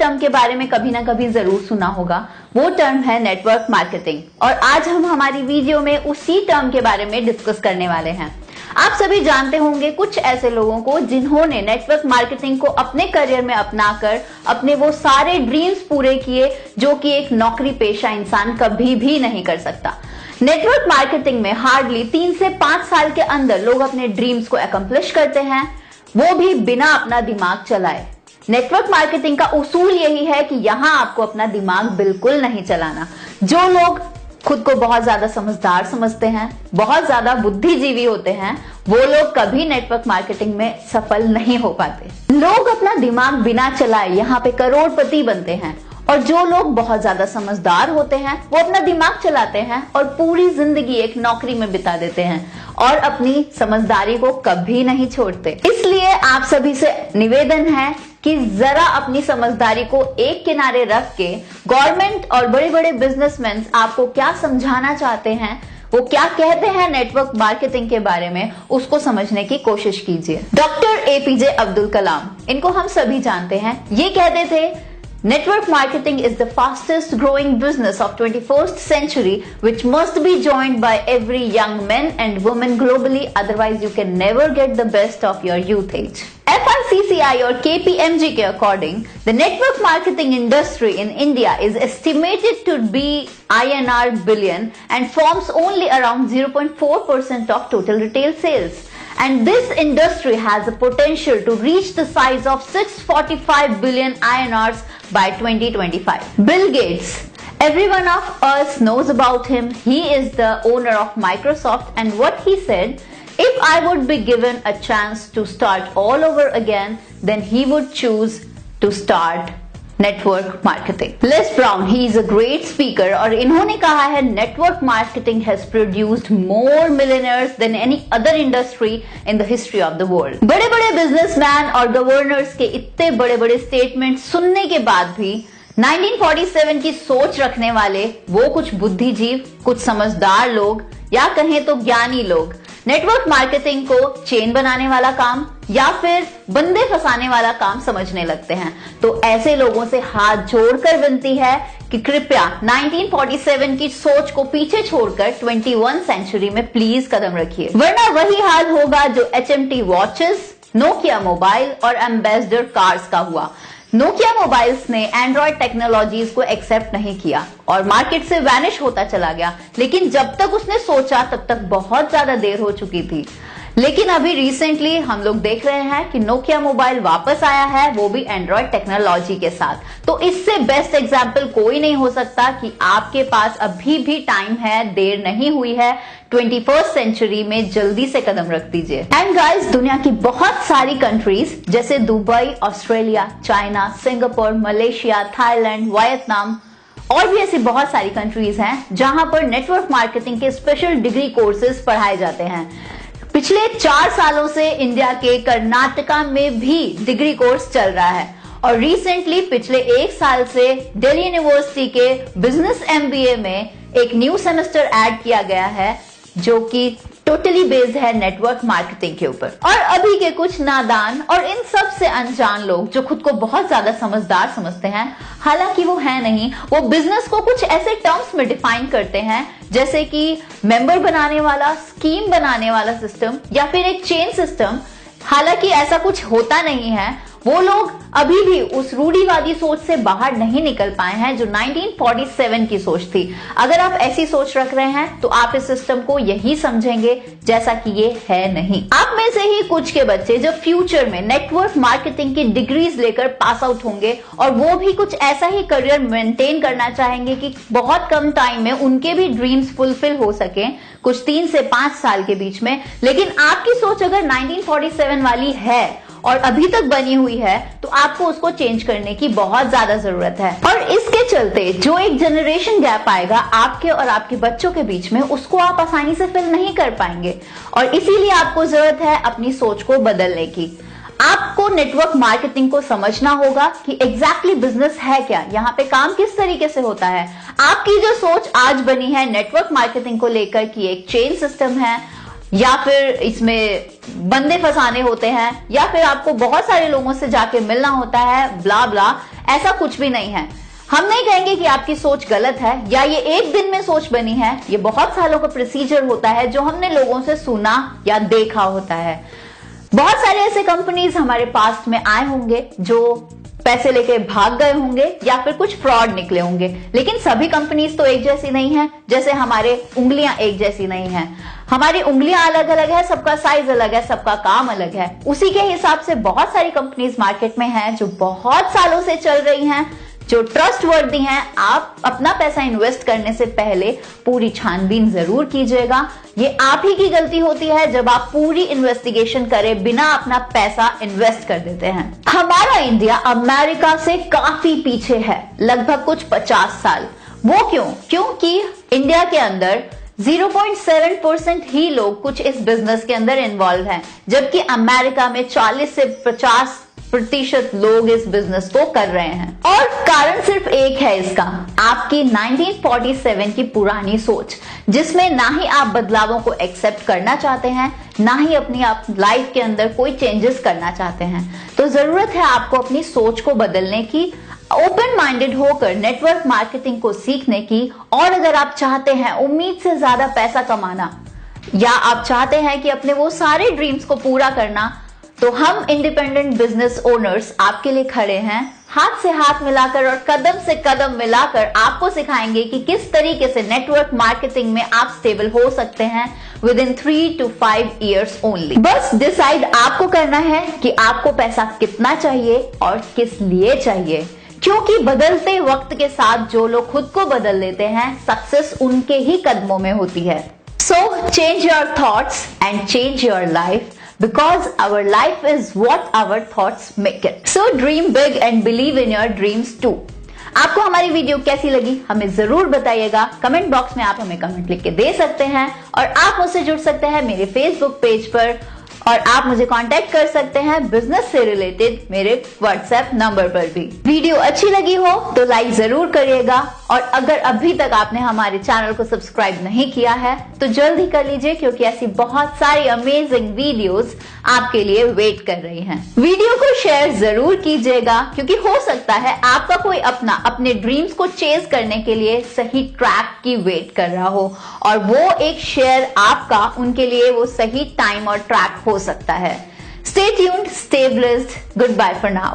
Term के बारे में कभी ना कभी जरूर सुना होगा। वो टर्म है नेटवर्क मार्केटिंग और आज हम हमारी वीडियो में उसी टर्म के बारे में डिस्कस करने वाले हैं। आप सभी जानते होंगे कुछ ऐसे लोगों को जिन्होंने नेटवर्क मार्केटिंग को अपने करियर में अपनाकर अपने वो सारे ड्रीम्स पूरे किए जो कि एक नौकरी पेशा इंसान कभी भी नहीं कर सकता। नेटवर्क मार्केटिंग में हार्डली 3 से 5 साल के अंदर लोग अपने ड्रीम्स को अकम्प्लिश करते हैं, वो भी बिना अपना दिमाग चलाए। नेटवर्क मार्केटिंग का उसूल यही है कि यहां आपको अपना दिमाग बिल्कुल नहीं चलाना। जो लोग खुद को बहुत ज्यादा समझदार समझते हैं, बहुत ज्यादा बुद्धिजीवी होते हैं, वो लोग कभी नेटवर्क मार्केटिंग में सफल नहीं हो पाते। लोग अपना दिमाग बिना चलाए यहाँ पे करोड़पति बनते हैं और जो लोग बहुत ज्यादा समझदार होते हैं वो अपना दिमाग चलाते हैं और पूरी जिंदगी एक नौकरी में बिता देते हैं और अपनी समझदारी को कभी नहीं छोड़ते। इसलिए आप सभी से निवेदन है कि जरा अपनी समझदारी को एक किनारे रख के गवर्नमेंट और बड़े बड़े बिजनेसमैन आपको क्या समझाना चाहते हैं, वो क्या कहते हैं नेटवर्क मार्केटिंग के बारे में, उसको समझने की कोशिश कीजिए। डॉक्टर एपीजे अब्दुल कलाम, इनको हम सभी जानते हैं, ये कहते थे Network marketing is the fastest growing business of 21st century which must be joined by every young man and woman globally, otherwise you can never get the best of your youth age. FICCI or KPMG के according, the network marketing industry in India is estimated to be INR billion and forms only around 0.4% of total retail sales. And this industry has the potential to reach the size of 645 billion INRs by 2025. Bill Gates, everyone of us knows about him. He is the owner of Microsoft, and what he said, if I would be given a chance to start all over again, then he would choose to start network marketing. Les Brown, he is a great speaker और इन्होंने कहा है network marketing has produced more millionaires than any other industry in the history of the world। बड़े बड़े businessman और governors के इतने बड़े बड़े स्टेटमेंट सुनने के बाद भी 1947 की सोच रखने वाले वो कुछ बुद्धिजीव, कुछ समझदार लोग या कहें तो ज्ञानी लोग नेटवर्क मार्केटिंग को चेन बनाने वाला काम या फिर बंदे फंसाने वाला काम समझने लगते हैं। तो ऐसे लोगों से हाथ जोड़कर विनती है कि कृपया 1947 की सोच को पीछे छोड़कर 21 सेंचुरी में प्लीज कदम रखिए, वरना वही हाल होगा जो HMT वॉचेस, नोकिया मोबाइल और एम्बेसडर कार्स का हुआ। नोकिया मोबाइल्स ने एंड्रॉयड टेक्नोलॉजीज को एक्सेप्ट नहीं किया और मार्केट से वैनिश होता चला गया, लेकिन जब तक उसने सोचा तब तक बहुत ज्यादा देर हो चुकी थी। लेकिन अभी रिसेंटली हम लोग देख रहे हैं कि नोकिया मोबाइल वापस आया है, वो भी एंड्रॉयड टेक्नोलॉजी के साथ। तो इससे बेस्ट एग्जाम्पल कोई नहीं हो सकता कि आपके पास अभी भी टाइम है, देर नहीं हुई है, 21st सेंचुरी में जल्दी से कदम रख दीजिए। एंड गाइस, दुनिया की बहुत सारी कंट्रीज जैसे Dubai, Australia, China, Singapore, Malaysia, Thailand, Vietnam और भी ऐसी बहुत सारी कंट्रीज हैं जहां पर नेटवर्क मार्केटिंग के स्पेशल डिग्री कोर्सेज पढ़ाए जाते हैं। पिछले 4 सालों से इंडिया के कर्नाटका में भी डिग्री कोर्स चल रहा है और रिसेंटली पिछले 1 साल से दिल्ली यूनिवर्सिटी के बिजनेस MBA में एक न्यू सेमेस्टर ऐड किया गया है जो कि टोटली बेस्ड है नेटवर्क मार्केटिंग के ऊपर। और अभी के कुछ नादान और इन सब से अनजान लोग जो खुद को बहुत ज्यादा समझदार समझते हैं, हालांकि वो है नहीं, वो बिजनेस को कुछ ऐसे टर्म्स में डिफाइन करते हैं जैसे कि मेंबर बनाने वाला, स्कीम बनाने वाला सिस्टम या फिर एक चेन सिस्टम। हालांकि ऐसा कुछ होता नहीं है। वो लोग अभी भी उस रूढ़िवादी सोच से बाहर नहीं निकल पाए हैं जो 1947 की सोच थी। अगर आप ऐसी सोच रख रहे हैं तो आप इस सिस्टम को यही समझेंगे जैसा कि ये है नहीं। आप में से ही कुछ के बच्चे जब फ्यूचर में नेटवर्क मार्केटिंग की डिग्रीज लेकर पास आउट होंगे और वो भी कुछ ऐसा ही करियर मेंटेन करना चाहेंगे कि बहुत कम टाइम में उनके भी ड्रीम्स फुलफिल हो सके, कुछ 3 से 5 साल के बीच में। लेकिन आपकी सोच अगर 1947 वाली है और अभी तक बनी हुई है तो आपको उसको चेंज करने की बहुत ज्यादा जरूरत है। और इसके चलते जो एक जनरेशन गैप आएगा आपके और आपके बच्चों के बीच में, उसको आप आसानी से फिल नहीं कर पाएंगे और इसीलिए आपको जरूरत है अपनी सोच को बदलने की। आपको नेटवर्क मार्केटिंग को समझना होगा कि एग्जैक्टली बिजनेस है क्या, यहाँ पे काम किस तरीके से होता है। आपकी जो सोच आज बनी है नेटवर्क मार्केटिंग को लेकर कि एक चेन सिस्टम है, या फिर इसमें बंदे फंसाने होते हैं, या फिर आपको बहुत सारे लोगों से जाके मिलना होता है, ब्ला ब्ला। ऐसा कुछ भी नहीं है। हम नहीं कहेंगे कि आपकी सोच गलत है या ये एक दिन में सोच बनी है। ये बहुत सालों का प्रोसीजर होता है जो हमने लोगों से सुना या देखा होता है। बहुत सारे ऐसे कंपनीज हमारे पास में आए होंगे जो पैसे लेके भाग गए होंगे या फिर कुछ फ्रॉड निकले होंगे, लेकिन सभी कंपनीज तो एक जैसी नहीं है। जैसे हमारे उंगलियां एक जैसी नहीं है, हमारी उंगलियां अलग अलग है, सबका साइज अलग है, सबका काम अलग है। उसी के हिसाब से बहुत सारी कंपनीज मार्केट में हैं जो बहुत सालों से चल रही हैं, जो ट्रस्टवर्दी हैं। आप अपना पैसा इन्वेस्ट करने से पहले पूरी छानबीन जरूर कीजिएगा। ये आप ही की गलती होती है जब आप पूरी इन्वेस्टिगेशन करे बिना अपना पैसा इन्वेस्ट कर देते हैं। हमारा इंडिया अमेरिका से काफी पीछे है, लगभग कुछ 50 साल। वो क्यों? क्योंकि इंडिया के अंदर 0.7% ही लोग कुछ इस बिजनेस के अंदर इन्वॉल्व हैं, जबकि अमेरिका में 40 से 50% लोग इस बिजनेस को कर रहे हैं। और कारण सिर्फ एक है इसका, आपकी 1947 की पुरानी सोच, जिसमें ना ही आप बदलावों को एक्सेप्ट करना चाहते हैं, ना ही अपनी आप लाइफ के अंदर कोई चेंजेस करना चाहते हैं। तो जरूरत है आपको अपनी सोच को बदलने की, ओपन माइंडेड होकर नेटवर्क मार्केटिंग को सीखने की। और अगर आप चाहते हैं उम्मीद से ज्यादा पैसा कमाना, या आप चाहते हैं कि अपने वो सारे ड्रीम्स को पूरा करना, तो हम इंडिपेंडेंट बिजनेस ओनर्स आपके लिए खड़े हैं। हाथ से हाथ मिलाकर और कदम से कदम मिलाकर आपको सिखाएंगे कि किस तरीके से नेटवर्क मार्केटिंग में आप स्टेबल हो सकते हैं with in 3 to 5 years only. बस डिसाइड आपको करना है कि आपको पैसा कितना चाहिए और किस लिए चाहिए, क्योंकि बदलते वक्त के साथ जो लोग खुद को बदल लेते हैं, सक्सेस उनके ही कदमों में होती है। So change your thoughts and change your life, because our life is what our thoughts make it. So dream big and believe in your dreams too. आपको हमारी वीडियो कैसी लगी हमें जरूर बताइएगा। कमेंट बॉक्स में आप हमें कमेंट लिख के दे सकते हैं, और आप मुझसे जुड़ सकते हैं मेरे फेसबुक पेज पर, और आप मुझे कांटेक्ट कर सकते हैं बिजनेस से रिलेटेड मेरे व्हाट्सएप नंबर पर भी। वीडियो अच्छी लगी हो तो लाइक जरूर करिएगा, और अगर अभी तक आपने हमारे चैनल को सब्सक्राइब नहीं किया है तो जल्द ही कर लीजिए, क्योंकि ऐसी बहुत सारी अमेजिंग वीडियोस आपके लिए वेट कर रही हैं। वीडियो को शेयर जरूर कीजिएगा, क्योंकि हो सकता है आपका कोई अपने ड्रीम्स को चेज करने के लिए सही ट्रैक की वेट कर रहा हो, और वो एक शेयर आपका उनके लिए वो सही टाइम और ट्रैक हो सकता है। Stay tuned, stay blessed. Goodbye for now.